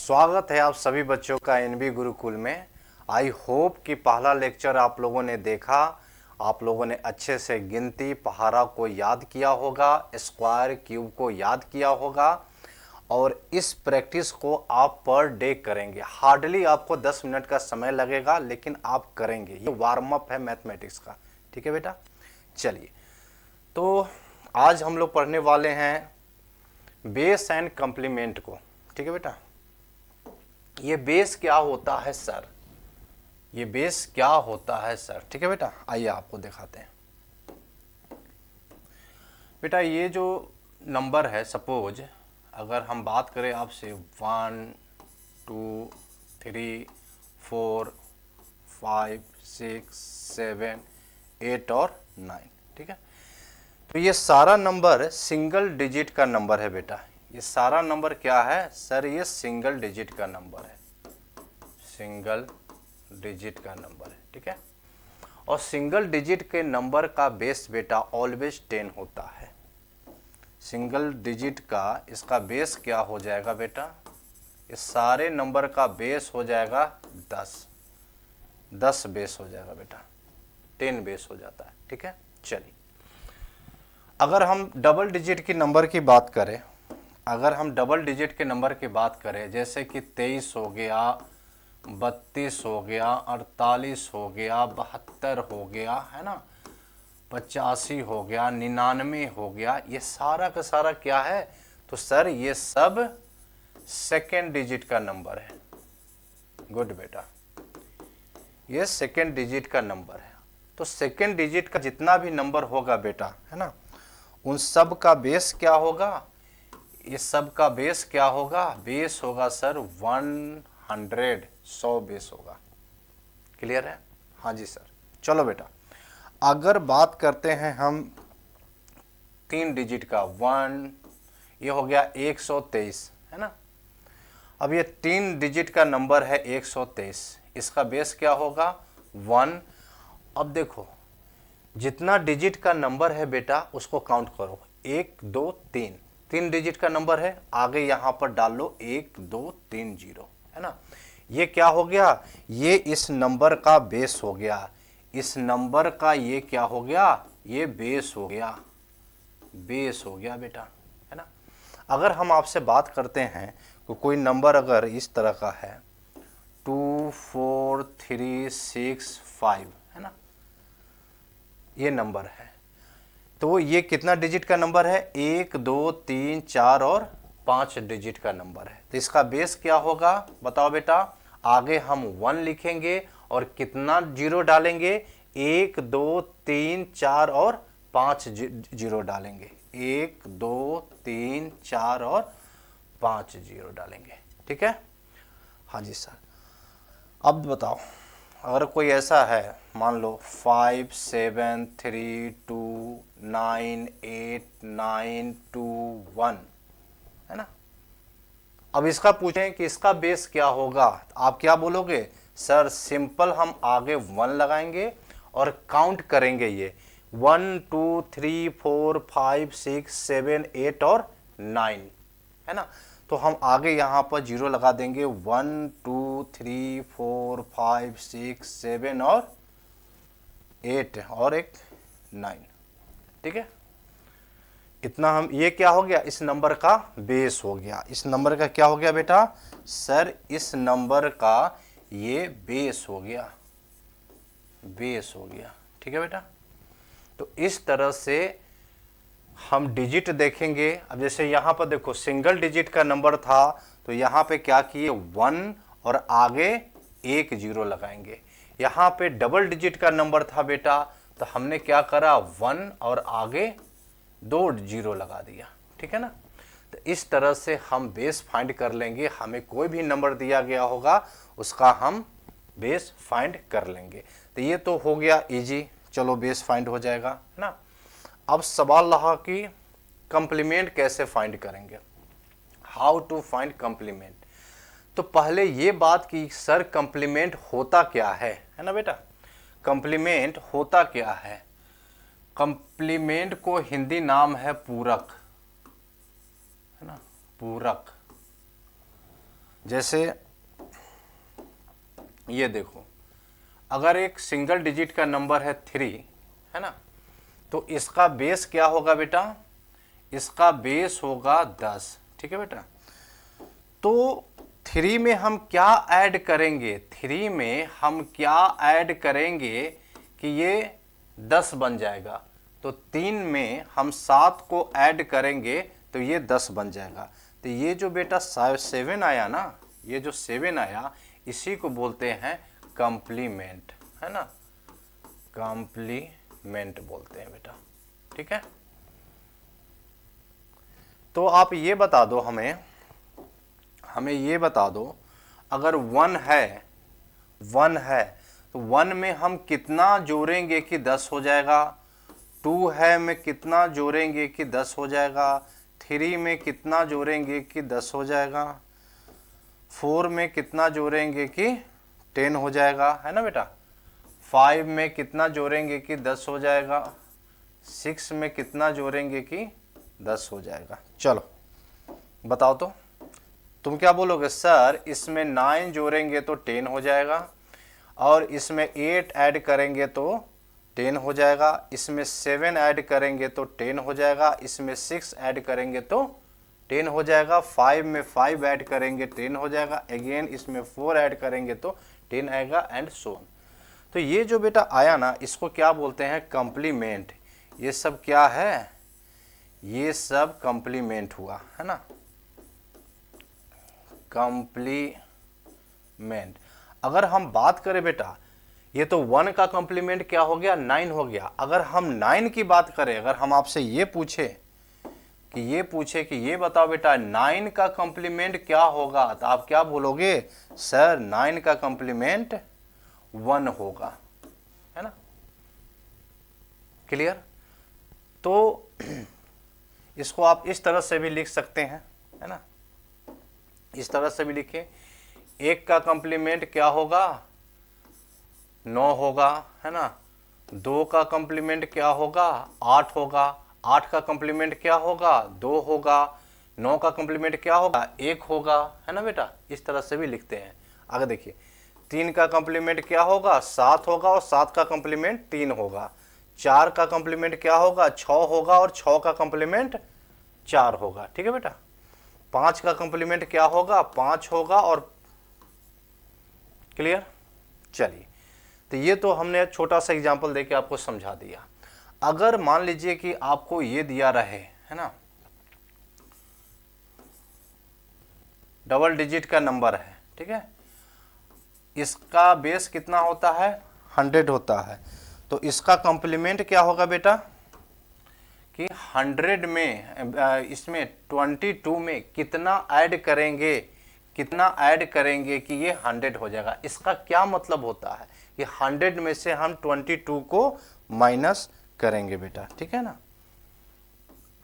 स्वागत है आप सभी बच्चों का एनबी गुरुकुल में। आई होप कि पहला लेक्चर आप लोगों ने देखा, आप लोगों ने अच्छे से गिनती पहाड़ा को याद किया होगा, स्क्वायर क्यूब को याद किया होगा और इस प्रैक्टिस को आप पर डे करेंगे। हार्डली आपको 10 मिनट का समय लगेगा, लेकिन आप करेंगे। ये वार्म अप है मैथमेटिक्स का। ठीक है बेटा, चलिए तो आज हम लोग पढ़ने वाले हैं बेस एंड कम्प्लीमेंट को। ठीक है बेटा, ये बेस क्या होता है सर, ये बेस क्या होता है सर। ठीक है बेटा, आइए आपको दिखाते हैं। बेटा ये जो नंबर है, सपोज अगर हम बात करें आपसे 1 2 3 4 5 6 7 8 और 9। ठीक है, तो ये सारा नंबर सिंगल डिजिट का नंबर है बेटा। ये सारा नंबर क्या है सर, ये सिंगल डिजिट का नंबर है, सिंगल डिजिट का नंबर है। ठीक है, और सिंगल डिजिट के नंबर का बेस बेटा ऑलवेज 10 होता है। सिंगल डिजिट का इसका बेस क्या हो जाएगा बेटा, इस सारे नंबर का बेस हो जाएगा 10 बेस हो जाएगा बेटा, 10 बेस हो जाता है। ठीक है, चलिए अगर हम डबल डिजिट की नंबर की बात करें, अगर हम डबल डिजिट के नंबर की बात करें, जैसे कि 23 हो गया, 32 हो गया, 48 हो गया, 72 हो गया, है ना, 85 हो गया, 99 हो गया, ये सारा का सारा क्या है, तो सर ये सब सेकेंड डिजिट का नंबर है। गुड बेटा, ये सेकेंड डिजिट का नंबर है। तो सेकेंड डिजिट का जितना भी नंबर होगा बेटा, है ना, उन सब का बेस क्या होगा, ये सब का बेस क्या होगा, बेस होगा सर 100 बेस होगा। क्लियर है? हाँ जी सर। चलो बेटा, अगर बात करते हैं हम 3 डिजिट का, 1, ये हो गया 123, है ना। अब ये 3 डिजिट का नंबर है 123, इसका बेस क्या होगा 1। अब देखो जितना डिजिट का नंबर है बेटा उसको काउंट करो, 1 2 3, 3 डिजिट का नंबर है, आगे यहां पर डाल लो 1 2 3 0, है ना। ये क्या हो गया, ये इस नंबर का बेस हो गया, इस नंबर का ये क्या हो गया, ये बेस हो गया, बेस हो गया बेटा, है ना। अगर हम आपसे बात करते हैं तो कोई नंबर अगर इस तरह का है 2 4 3 6 5, है ना, ये नंबर है, तो ये कितना डिजिट का नंबर है, 1 2 3 4 और 5 डिजिट का नंबर है। तो इसका बेस क्या होगा बताओ बेटा, आगे हम 1 लिखेंगे और कितना जीरो डालेंगे, 1 2 3 4 और 5 जीरो डालेंगे, 1 2 3 4 और 5 जीरो डालेंगे। ठीक है, हाँ जी सर। अब बताओ अगर कोई ऐसा है, मान लो 5 7 3 2 9 8 9 2 1, है ना। अब इसका पूछें कि इसका बेस क्या होगा, आप क्या बोलोगे सर, सिंपल हम आगे 1 लगाएंगे और काउंट करेंगे, ये 1 2 3 4 5 6 7 8 और 9, है ना। तो हम आगे यहाँ पर जीरो लगा देंगे, 1 2 3 4 5 6 7 और 8 और एक 9। ठीक है, इतना हम, ये क्या हो गया, इस नंबर का बेस हो गया। इस नंबर का क्या हो गया बेटा, सर इस नंबर का ये बेस हो गया, बेस हो गया। ठीक है बेटा, तो इस तरह से हम डिजिट देखेंगे। अब जैसे यहाँ पर देखो सिंगल डिजिट का नंबर था, तो यहाँ पे क्या किए 1 और आगे 1 जीरो लगाएंगे। यहाँ पे डबल डिजिट का नंबर था बेटा, तो हमने क्या करा 1 और आगे 2 जीरो लगा दिया। ठीक है ना, तो इस तरह से हम बेस फाइंड कर लेंगे। हमें कोई भी नंबर दिया गया होगा उसका हम बेस फाइंड कर लेंगे। तो ये तो हो गया इजी, चलो बेस फाइंड हो जाएगा, है ना। अब सवाल रहा कि कंप्लीमेंट कैसे फाइंड करेंगे, हाउ टू फाइंड कंप्लीमेंट। तो पहले ये बात कि सर कंप्लीमेंट होता क्या है ना बेटा, कंप्लीमेंट होता क्या है। कंप्लीमेंट को हिंदी नाम है पूरक, है ना, पूरक। जैसे ये देखो, अगर एक सिंगल डिजिट का नंबर है 3, है ना, तो इसका बेस क्या होगा बेटा, इसका बेस होगा 10। ठीक है बेटा, तो 3 में हम क्या ऐड करेंगे, 3 में हम क्या ऐड करेंगे कि ये 10 बन जाएगा। तो 3 में हम 7 को ऐड करेंगे तो ये 10 बन जाएगा। तो ये जो बेटा 7 आया ना, ये जो 7 आया, इसी को बोलते हैं कॉम्प्लीमेंट, है ना, कॉम्प्लीमेंट बोलते हैं बेटा। ठीक है, तो आप ये बता दो हमें ये बता दो, अगर 1 है तो 1 में हम कितना जोड़ेंगे कि 10 हो जाएगा, 2 है में कितना जोड़ेंगे कि 10 हो जाएगा, 3 में कितना जोड़ेंगे कि 10 हो जाएगा, 4 में कितना जोड़ेंगे कि 10 हो जाएगा, है ना बेटा, 5 में कितना जोड़ेंगे कि 10 हो जाएगा, 6 में कितना जोड़ेंगे कि 10 हो जाएगा। चलो बताओ तो, तुम क्या बोलोगे, सर इसमें 9 जोड़ेंगे तो 10 हो जाएगा, और इसमें 8 ऐड करेंगे तो 10 हो जाएगा, इसमें 7 ऐड करेंगे तो 10 हो जाएगा, इसमें 6 ऐड करेंगे तो 10 हो जाएगा, 5 में 5 ऐड करेंगे 10 हो जाएगा, अगेन इसमें 4 ऐड करेंगे तो 10 आएगा, एंड सो ऑन। तो ये जो बेटा आया ना, इसको क्या बोलते हैं, कॉम्प्लीमेंट। ये सब क्या है, ये सब कॉम्प्लीमेंट हुआ, है ना, कॉम्प्लीमेंट। अगर हम बात करें बेटा, ये तो 1 का कॉम्प्लीमेंट क्या हो गया, 9 हो गया। अगर हम 9 की बात करें, अगर हम आपसे ये पूछे कि ये बताओ बेटा 9 का कॉम्प्लीमेंट क्या होगा, तो आप क्या बोलोगे, सर 9 का कॉम्प्लीमेंट 1 होगा, है ना, क्लियर। तो इसको आप इस तरह से भी लिख सकते हैं, है ना, इस तरह से भी लिखे, 1 का कॉम्प्लीमेंट क्या होगा, 9 होगा, है ना, 2 का कॉम्प्लीमेंट क्या होगा, 8 होगा, 8 का कॉम्प्लीमेंट क्या होगा, 2 होगा, 9 का कॉम्प्लीमेंट क्या होगा, 1 होगा, है ना बेटा, इस तरह से भी लिखते हैं। आगे देखिए, 3 का कॉम्प्लीमेंट क्या होगा, 7 होगा, और 7 का कॉम्प्लीमेंट 3 होगा। 4 का कॉम्प्लीमेंट क्या होगा, 6 होगा, और 6 का कॉम्प्लीमेंट 4 होगा। ठीक है बेटा, 5 का कॉम्प्लीमेंट क्या होगा, 5 होगा, और क्लियर। चलिए, तो ये तो हमने छोटा सा एग्जांपल देके आपको समझा दिया। अगर मान लीजिए कि आपको ये दिया रहे, है ना, डबल डिजिट का नंबर है, ठीक है, इसका बेस कितना होता है, 100 होता है, तो इसका कॉम्प्लीमेंट क्या होगा बेटा, कि 100 में इसमें 22 में कितना ऐड करेंगे कि ये 100 हो जाएगा। इसका क्या मतलब होता है कि 100 में से हम 22 को माइनस करेंगे बेटा, ठीक है ना,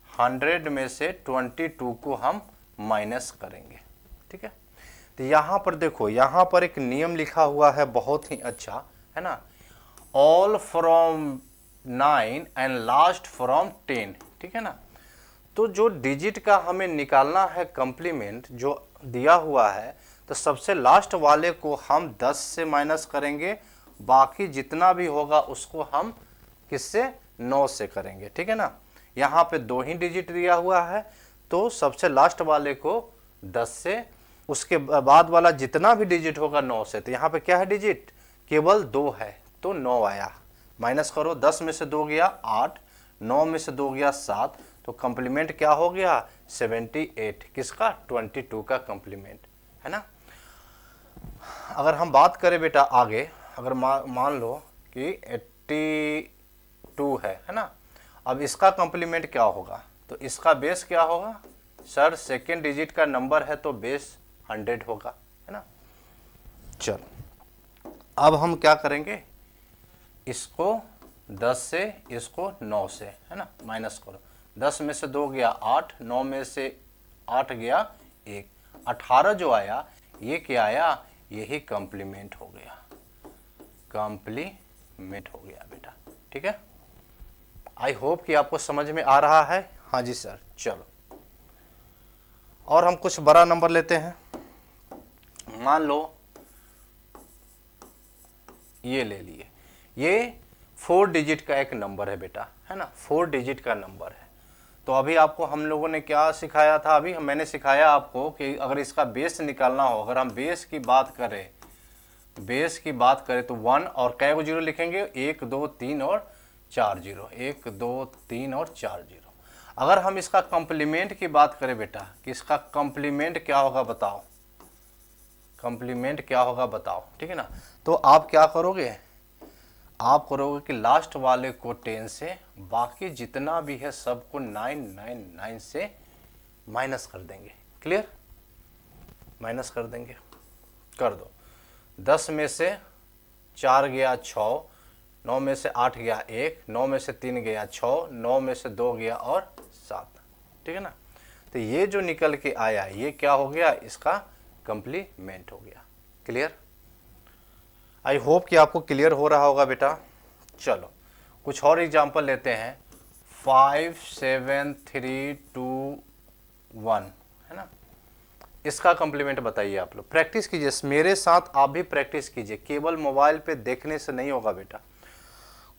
100 में से 22 को हम माइनस करेंगे। ठीक है, तो यहां पर देखो, यहां पर एक नियम लिखा हुआ है बहुत ही अच्छा, है ना, all from 9 and last from 10। ठीक है ना, तो जो डिजिट का हमें निकालना है कॉम्प्लीमेंट जो दिया हुआ है, तो सबसे लास्ट वाले को हम 10 से माइनस करेंगे, बाकी जितना भी होगा उसको हम किससे, 9 से करेंगे। ठीक है ना, यहाँ पे 2 ही डिजिट दिया हुआ है, तो सबसे लास्ट वाले को 10 से, उसके बाद वाला जितना भी डिजिट होगा 9 से। तो यहाँ पे क्या है, डिजिट केवल 2 है, तो 9 आया, माइनस करो, 10 में से 2 गया 8, 9 में से 2 गया 7, तो कॉम्प्लीमेंट क्या हो गया, 78। किसका, 22 का कॉम्प्लीमेंट, है ना। अगर हम बात करें बेटा आगे, अगर मान लो कि 82 है ना, अब इसका कॉम्प्लीमेंट क्या होगा, तो इसका बेस क्या होगा, सर सेकेंड डिजिट का नंबर है तो बेस 100 होगा, है ना। चलो अब हम क्या करेंगे, इसको 10 से, इसको 9 से, है ना, माइनस करो, 10 में से 2 गया 8, 9 में से 8 गया 1, 18 जो आया ये क्या आया, यही कॉम्प्लीमेंट हो गया, कॉम्प्लीमेंट हो गया बेटा। ठीक है, आई होप कि आपको समझ में आ रहा है। हाँ जी सर, चलो और हम कुछ बड़ा नंबर लेते हैं। मान लो ये ले लिए, ये 4 डिजिट का एक नंबर है बेटा, है ना, 4 डिजिट का नंबर है। तो अभी आपको हम लोगों ने क्या सिखाया था, अभी मैंने सिखाया आपको कि अगर इसका बेस निकालना हो, अगर हम बेस की बात करें, बेस की बात करें तो 1 और कै को जीरो लिखेंगे, 1 2 3 और 4 जीरो, 1 2 3 और 4 जीरो। अगर हम इसका कंप्लीमेंट की बात करें बेटा कि इसका कंप्लीमेंट क्या होगा बताओ, कंप्लीमेंट क्या होगा बताओ, ठीक है ना। तो आप क्या करोगे, आप करोगे कि लास्ट वाले को 10 से, बाकी जितना भी है सबको 999 से माइनस कर देंगे। क्लियर, माइनस कर देंगे, कर दो। 10 में से 4 गया 6, 9 में से 8 गया 1, 9 में से 3 गया 6, 9 में से 2 गया और 7, ठीक है ना। तो ये जो निकल के आया ये क्या हो गया, इसका कंप्लीमेंट हो गया। क्लियर, आई होप कि आपको क्लियर हो रहा होगा बेटा। चलो कुछ और एग्जांपल लेते हैं। 5 7 3 2 1, है ना, इसका कंप्लीमेंट बताइए। आप लोग प्रैक्टिस कीजिए, मेरे साथ आप भी प्रैक्टिस कीजिए, केवल मोबाइल पे देखने से नहीं होगा बेटा।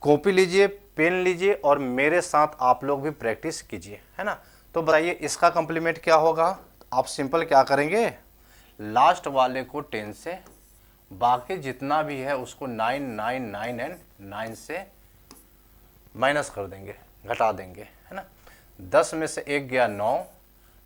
कॉपी लीजिए, पेन लीजिए और मेरे साथ आप लोग भी प्रैक्टिस कीजिए, है ना। तो बताइए इसका कंप्लीमेंट क्या होगा। आप सिंपल क्या करेंगे, लास्ट वाले को 10 से, बाकी जितना भी है उसको 999 एंड 9 से माइनस कर देंगे, घटा देंगे, है ना। 10 में से 1 गया 9,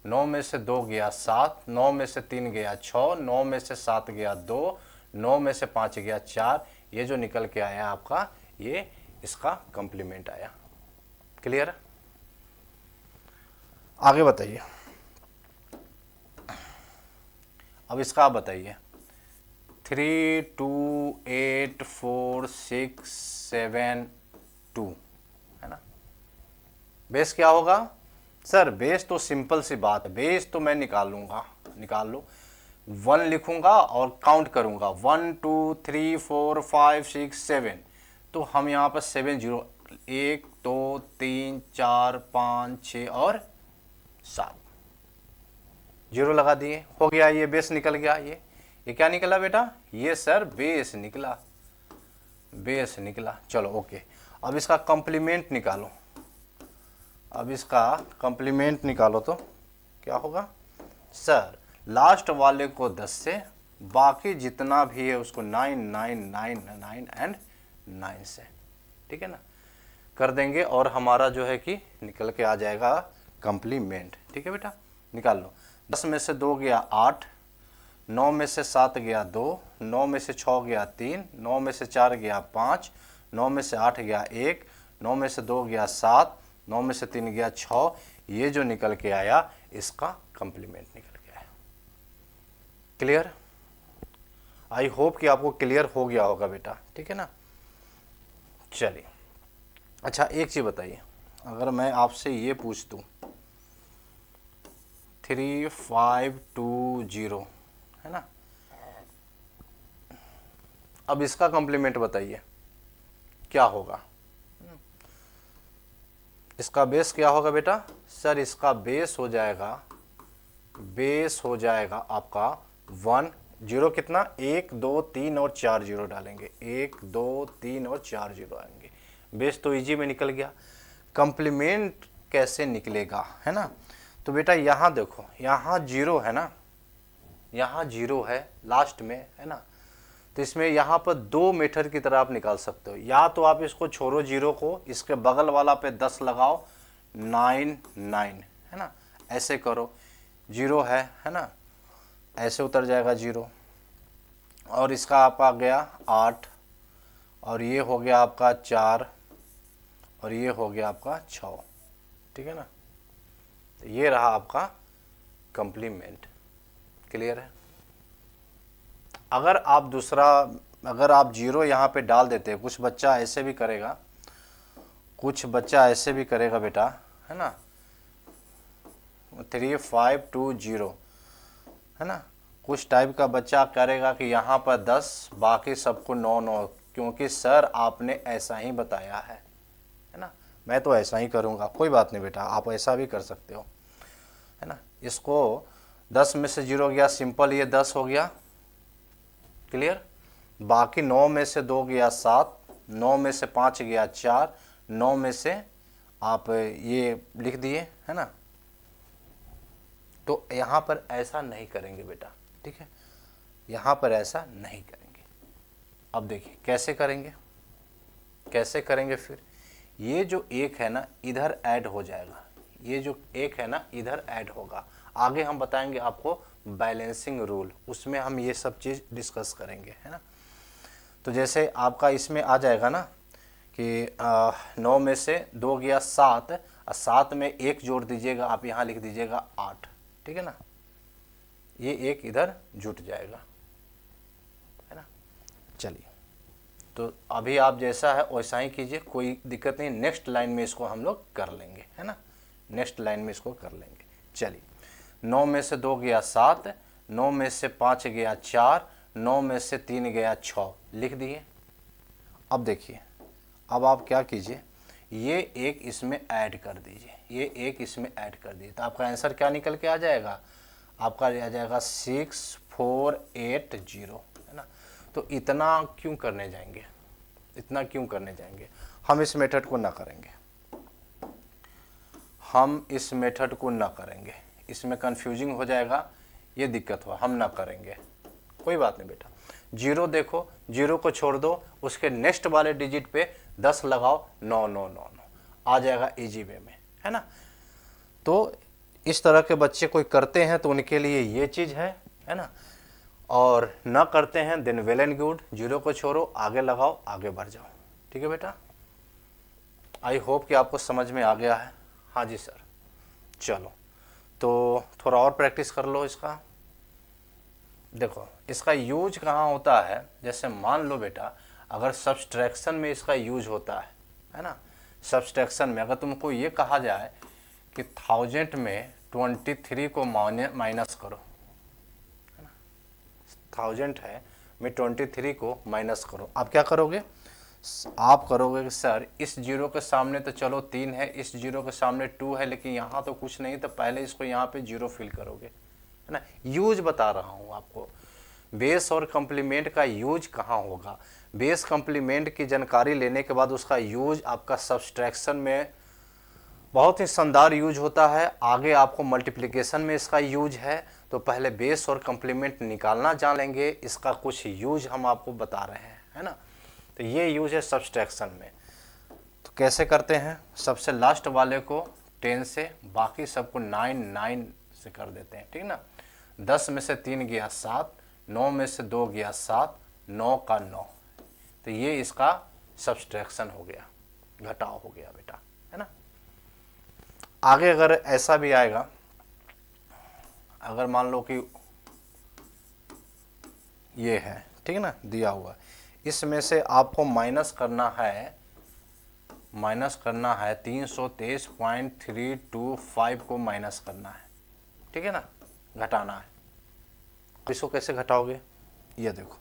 9 में से 2 गया 7, 9 में से 3 गया 6, 9 में से 7 गया 2, 9 में से 5 गया 4। ये जो निकल के आया आपका, ये इसका कंप्लीमेंट आया। क्लियर, आगे बताइए। अब इसका आप बताइए। 3 2 8 4 6 7 2, है ना। बेस क्या होगा सर, बेस तो सिंपल सी बात है, बेस तो मैं निकालूंगा, निकाल लो। 1 लिखूंगा और काउंट करूंगा 1 2 3 4 5 6 7। तो हम यहाँ पर 7 जीरो, 1 2 3 4 5 6 और 7 जीरो लगा दिए, हो गया, ये बेस निकल गया। ये क्या निकला बेटा, ये सर बेस निकला, बेस निकला। चलो ओके, अब इसका कंप्लीमेंट निकालो, अब इसका कंप्लीमेंट निकालो तो क्या होगा सर, लास्ट वाले को 10 से, बाकी जितना भी है उसको 999 एंड 9 से, ठीक है ना, कर देंगे और हमारा जो है कि निकल के आ जाएगा कंप्लीमेंट। ठीक है बेटा, निकाल लो। 10 में से 2 गया 8, 9 में से 7 गया 2, 9 में से 6 गया 3, 9 में से 4 गया 5, 9 में से 8 गया 1, 9 में से 2 गया 7, 9 में से 3 गया 6। ये जो निकल के आया इसका कंप्लीमेंट निकल के आया। क्लियर, आई होप कि आपको क्लियर हो गया होगा बेटा, ठीक है ना। चलिए, अच्छा एक चीज़ बताइए, अगर मैं आपसे ये पूछ दूँ 3520, है ना, अब इसका कंप्लीमेंट बताइए क्या होगा। इसका बेस क्या होगा बेटा सर, इसका बेस हो जाएगा, बेस हो जाएगा आपका 1 0, कितना 1 2 3 और 4 जीरो डालेंगे, 1 2 3 और 4 जीरो आएंगे। बेस तो इजी में निकल गया, कंप्लीमेंट कैसे निकलेगा, है ना। तो बेटा यहाँ देखो, यहाँ जीरो है ना, यहाँ जीरो है लास्ट में, है ना। तो इसमें यहाँ पर 2 मेथड की तरह आप निकाल सकते हो, या तो आप इसको छोड़ो जीरो को, इसके बगल वाला पे 10 लगाओ 9 9, है ना, ऐसे करो, जीरो है ना, ऐसे उतर जाएगा जीरो, और इसका आपका गया 8, और ये हो गया आपका 4, और ये हो गया आपका 6, ठीक है ना। तो ये रहा आपका कंप्लीमेंट। क्लियर है। अगर आप दूसरा, अगर आप जीरो यहाँ पे डाल देते, कुछ बच्चा ऐसे भी करेगा, कुछ बच्चा ऐसे भी करेगा बेटा, है ना, 3520, है ना, कुछ टाइप का बच्चा करेगा कि यहाँ पर 10, बाकी सबको 9 9, क्योंकि सर आपने ऐसा ही बताया है ना, मैं तो ऐसा ही करूँगा। कोई बात नहीं बेटा, आप ऐसा भी कर सकते हो, है ना। इसको 10 में से जीरो गया, सिंपल ये 10 हो गया, क्लियर। बाकी 9 में से 2 गया 7, 9 में से 5 गया 4, 9 में से आप ये लिख दिए, है ना। तो यहाँ पर ऐसा नहीं करेंगे बेटा, ठीक है, यहाँ पर ऐसा नहीं करेंगे। अब देखिए कैसे करेंगे, कैसे करेंगे। फिर ये जो 1 है ना इधर ऐड हो जाएगा, ये जो 1 है ना इधर ऐड होगा। आगे हम बताएंगे आपको बैलेंसिंग रूल, उसमें हम ये सब चीज़ डिस्कस करेंगे, है ना। तो जैसे आपका इसमें आ जाएगा ना कि 9 में से 2 गया 7, और 7 में 1 जोड़ दीजिएगा, आप यहाँ लिख दीजिएगा 8, ठीक है ना। ये 1 इधर जुट जाएगा, है ना। चलिए, तो अभी आप जैसा है वैसा ही कीजिए, कोई दिक्कत नहीं। नेक्स्ट लाइन में इसको हम लोग कर लेंगे, है ना, नेक्स्ट लाइन में इसको कर लेंगे। चलिए, 9 में से 2 गया 7, 9 में से 5 गया 4, 9 में से 3 गया 6, लिख दिए। अब देखिए, अब आप क्या कीजिए, ये 1 इसमें ऐड कर दीजिए, ये 1 इसमें ऐड कर दीजिए, तो आपका आंसर क्या निकल के आ जाएगा, आपका आ जाएगा 6480, है ना। तो इतना क्यों करने जाएंगे, इतना क्यों करने जाएंगे, हम इस मेथड को ना करेंगे, हम इस मेथड को ना करेंगे, इसमें कंफ्यूजिंग हो जाएगा, ये दिक्कत हो, हम ना करेंगे। कोई बात नहीं बेटा, 0 देखो, 0 को छोड़ दो, उसके नेक्स्ट वाले डिजिट पे 10 लगाओ, 9999 आ जाएगा इजी वे में, है ना। तो इस तरह के बच्चे कोई करते हैं तो उनके लिए ये चीज़ है ना, और ना करते हैं देन वेल एंड गुड, 0 को छोड़ो, आगे लगाओ, आगे बढ़ जाओ, ठीक है बेटा। आई होप कि आपको समझ में आ गया है। हाँ जी सर, चलो तो थोड़ा और प्रैक्टिस कर लो इसका। देखो इसका यूज कहाँ होता है, जैसे मान लो बेटा अगर सब्सट्रैक्शन में इसका यूज होता है ना। सब्सट्रैक्शन में अगर तुमको ये कहा जाए कि 1000 में 23 को माइनस करो, है ना, 1000 है में 23 को माइनस करो, आप क्या करोगे, आप करोगे कि सर इस 0 के सामने तो चलो 3 है, इस 0 के सामने 2 है, लेकिन यहाँ तो कुछ नहीं, तो पहले इसको यहाँ पे 0 फिल करोगे, है ना। यूज बता रहा हूँ आपको, बेस और कम्प्लीमेंट का यूज कहाँ होगा। बेस कम्प्लीमेंट की जानकारी लेने के बाद उसका यूज आपका सब्सट्रैक्शन में बहुत ही शानदार यूज होता है। आगे आपको मल्टीप्लिकेशन में इसका यूज है, तो पहले बेस और कम्प्लीमेंट निकालना जान लेंगे, इसका कुछ यूज हम आपको बता रहे हैं, है ना। तो ये यूज है सब्सट्रैक्शन में। तो कैसे करते हैं, सबसे लास्ट वाले को 10 से, बाकी सबको 9 से कर देते हैं, ठीक ना। 10 में से 3 गया 7, 9 में से 2 गया 7, 9 का 9, तो ये इसका सब्सट्रैक्शन हो गया, घटाव हो गया बेटा, है ना। आगे अगर ऐसा भी आएगा, अगर मान लो कि ये है, ठीक है ना, दिया हुआ, इसमें से आपको माइनस करना है 323.325 को माइनस करना है, ठीक है ना, घटाना है। इसको कैसे घटाओगे, ये देखो,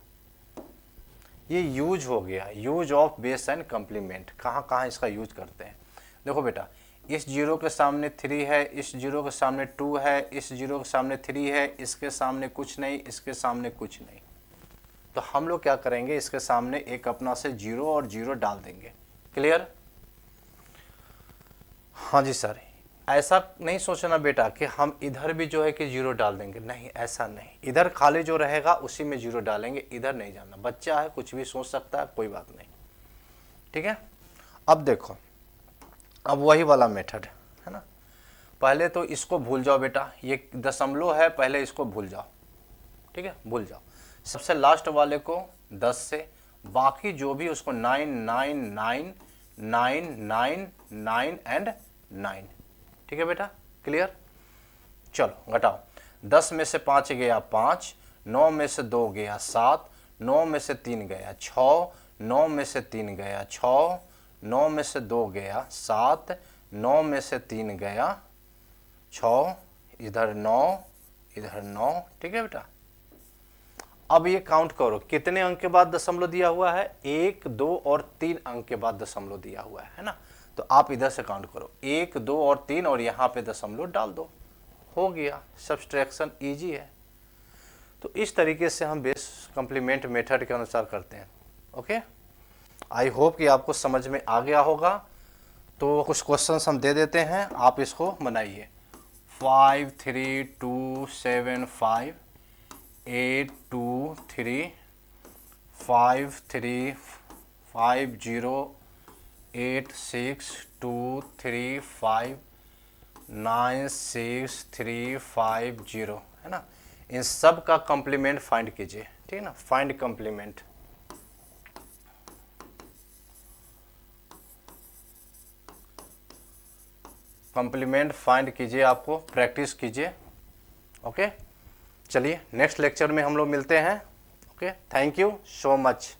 ये यूज हो गया, use of base and complement. कहाँ कहाँ इसका यूज करते हैं, देखो बेटा, इस 0 के सामने 3 है, इस 0 के सामने 2 है, इस 0 के सामने 3 है, इसके सामने कुछ नहीं, इसके सामने कुछ नहीं, तो हम लोग क्या करेंगे, इसके सामने एक अपना से 0 और 0 डाल देंगे। क्लियर। हाँ जी सर, ऐसा नहीं सोचना बेटा कि हम इधर भी जो है कि 0 डाल देंगे, नहीं, ऐसा नहीं, इधर खाली जो रहेगा उसी में 0 डालेंगे, इधर नहीं जाना। बच्चा है, कुछ भी सोच सकता है, कोई बात नहीं, ठीक है। अब देखो, अब वही वाला मेथड है ना, पहले तो इसको भूल जाओ बेटा, ये दशमलव है, पहले इसको भूल जाओ, ठीक है, भूल जाओ। सबसे लास्ट वाले को 10 से, बाकी जो भी उसको 9 9 9 9 9 9 एंड 9, ठीक है बेटा, क्लियर। चलो घटाओ, 10 में से 5 गया 5, 9 में से 2 गया 7, 9 में से 3 गया 6, 9 में से 3 गया 6, 9 में से 2 गया 7, 9 में से 3 गया 6, इधर 9, इधर 9, ठीक है बेटा। अब ये काउंट करो, कितने अंक के बाद दशमलव दिया हुआ है, 1 2 और 3 अंक के बाद दशमलव दिया हुआ है ना। तो आप इधर से काउंट करो, 1 2 और 3, और यहाँ पे दशमलव डाल दो, हो गया। सब्सट्रैक्शन इजी है। तो इस तरीके से हम बेस कॉम्प्लीमेंट मेथड के अनुसार करते हैं। ओके, आई होप कि आपको समझ में आ गया होगा। तो कुछ क्वेश्चंस हम दे देते हैं, आप इसको बनाइए। 5 3 2 7 5 8 2 3 5 3 5 0 8 6 2 3 5 9 6 3 5 0, है ना। इन सब का कॉम्प्लीमेंट फाइंड कीजिए, ठीक है ना। फाइंड कॉम्प्लीमेंट, कॉम्प्लीमेंट फाइंड कीजिए, आपको प्रैक्टिस कीजिए। ओके, चलिए नेक्स्ट लेक्चर में हम लोग मिलते हैं। Okay, thank you so much.